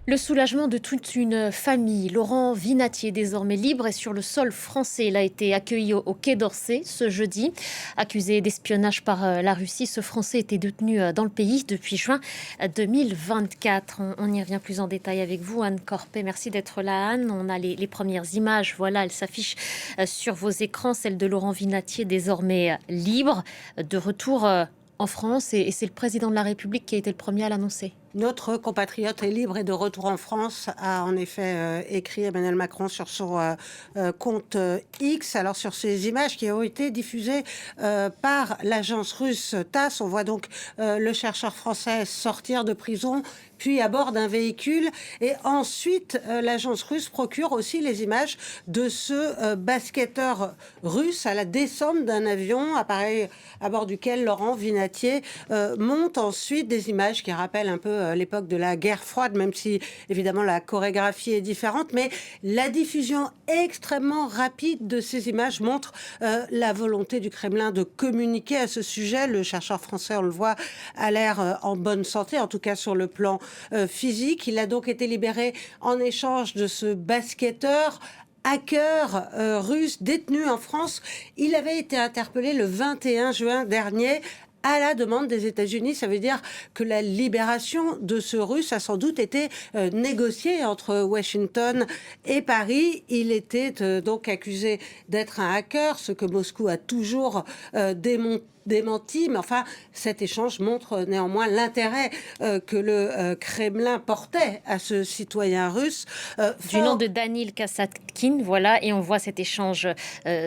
Le soulagement de toute une famille. Laurent Vinatier, désormais libre et sur le sol français. Il a été accueilli au Quai d'Orsay ce jeudi. Accusé d'espionnage par la Russie, ce Français était détenu dans le pays depuis juin 2024. On y revient plus en détail avec vous, Anne Corpet. Merci d'être là, Anne. On a les premières images. Voilà, elles s'affichent sur vos écrans. Celle de Laurent Vinatier, désormais libre, de retour en France. Et c'est le président de la République qui a été le premier à l'annoncer. Notre compatriote est libre et de retour en France, a en effet écrit Emmanuel Macron sur son compte X. Alors sur ces images qui ont été diffusées par l'agence russe TASS, on voit donc le chercheur français sortir de prison, puis à bord d'un véhicule. Et ensuite, l'agence russe procure aussi les images de ce basketteur russe à la descente d'un avion, appareil à bord duquel Laurent Vinatier monte ensuite, des images qui rappellent un peu l'époque de la guerre froide, même si évidemment la chorégraphie est différente, mais la diffusion extrêmement rapide de ces images montre la volonté du Kremlin de communiquer à ce sujet. Le chercheur français, on le voit, a l'air en bonne santé, en tout cas sur le plan physique. Il a donc été libéré en échange de ce basketteur hacker russe détenu en France. Il avait été interpellé le 21 juin dernier à la demande des États-Unis. Ça veut dire que la libération de ce Russe a sans doute été négociée entre Washington et Paris. Il était donc accusé d'être un hacker, ce que Moscou a toujours démenti, mais enfin, cet échange montre néanmoins l'intérêt que le Kremlin portait à ce citoyen russe. Du nom de Danil Kassatkin, voilà, et on voit cet échange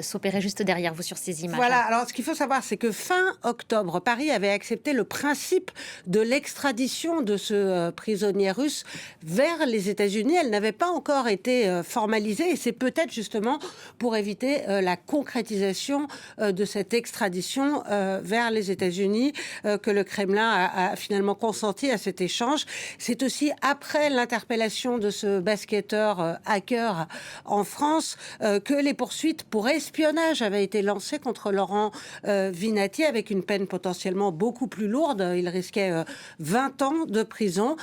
s'opérer juste derrière vous sur ces images. Voilà, alors ce qu'il faut savoir, c'est que fin octobre, Paris avait accepté le principe de l'extradition de ce prisonnier russe vers les États-Unis. Elle n'avait pas encore été formalisée, et c'est peut-être justement pour éviter la concrétisation de cette extradition vers les États-Unis que le Kremlin a finalement consenti à cet échange. C'est aussi après l'interpellation de ce basketteur hacker en France que les poursuites pour espionnage avaient été lancées contre Laurent Vinatier, avec une peine potentiellement beaucoup plus lourde. Il risquait 20 ans de prison.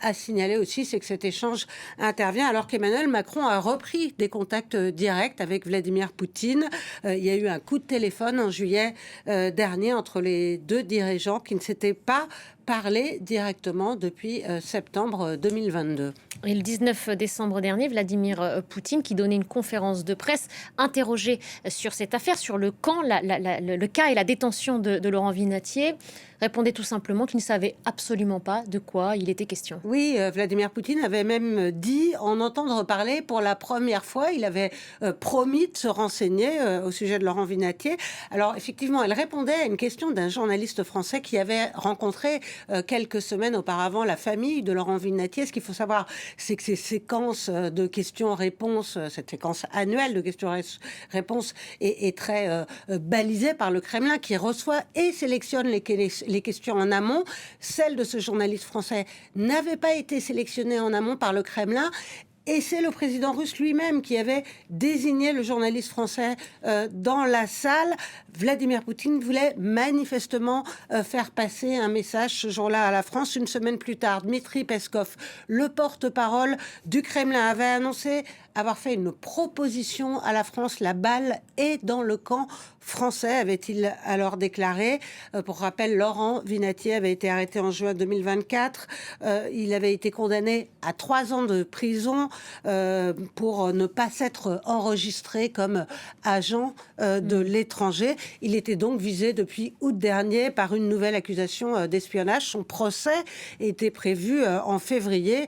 À signaler aussi, c'est que cet échange intervient alors qu'Emmanuel Macron a repris des contacts directs avec Vladimir Poutine. Il y a eu un coup de téléphone en juillet dernier entre les deux dirigeants qui ne s'étaient pas parlé directement depuis septembre 2022. Et le 19 décembre dernier, Vladimir Poutine, qui donnait une conférence de presse, interrogé sur cette affaire, sur le cas et la détention de Laurent Vinatier, répondait tout simplement qu'il ne savait absolument pas de quoi il était question. Oui, Vladimir Poutine avait même dit en entendre parler pour la première fois. Il avait promis de se renseigner au sujet de Laurent Vinatier. Alors effectivement, elle répondait à une question d'un journaliste français qui avait rencontré quelques semaines auparavant la famille de Laurent Vinatier. Ce qu'il faut savoir, c'est que ces séquences de questions-réponses, cette séquence annuelle de questions-réponses est très balisée par le Kremlin, qui reçoit et sélectionne les questions en amont. Celle de ce journaliste français n'avait pas été sélectionnée en amont par le Kremlin. Et c'est le président russe lui-même qui avait désigné le journaliste français dans la salle. Vladimir Poutine voulait manifestement faire passer un message ce jour-là à la France. Une semaine plus tard, Dmitri Peskov, le porte-parole du Kremlin, avait annoncé avoir fait une proposition à la France. La balle est dans le camp français, avait-il alors déclaré. Pour rappel, Laurent Vinatier avait été arrêté en juin 2024. Il avait été condamné à 3 ans de prison pour ne pas s'être enregistré comme agent de l'étranger. Il était donc visé depuis août dernier par une nouvelle accusation d'espionnage. Son procès était prévu en février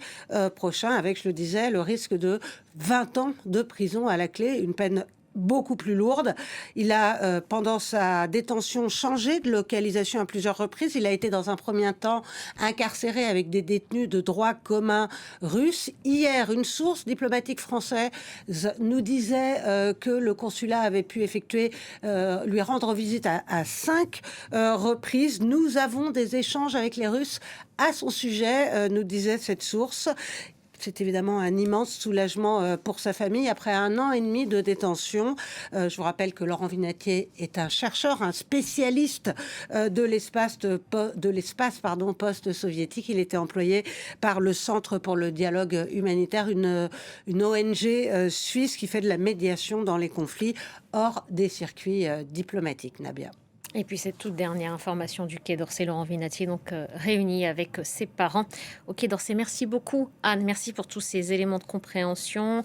prochain, avec, je le disais, le risque de 20 ans de prison à la clé, une peine beaucoup plus lourde. Il a, pendant sa détention, changé de localisation à plusieurs reprises. Il a été dans un premier temps incarcéré avec des détenus de droit commun russes. Hier, une source diplomatique française nous disait que le consulat avait pu lui rendre visite à 5 reprises. Nous avons des échanges avec les Russes à son sujet, nous disait cette source. c'est évidemment un immense soulagement pour sa famille après 1 an et demi de détention. Je vous rappelle que Laurent Vinatier est un chercheur, un spécialiste de l'espace post-soviétique. Il était employé par le Centre pour le dialogue humanitaire, une ONG suisse qui fait de la médiation dans les conflits hors des circuits diplomatiques, Nabia. Et puis cette toute dernière information du Quai d'Orsay, Laurent Vinatier, donc réuni avec ses parents au Quai d'Orsay. Merci beaucoup, Anne. Merci pour tous ces éléments de compréhension.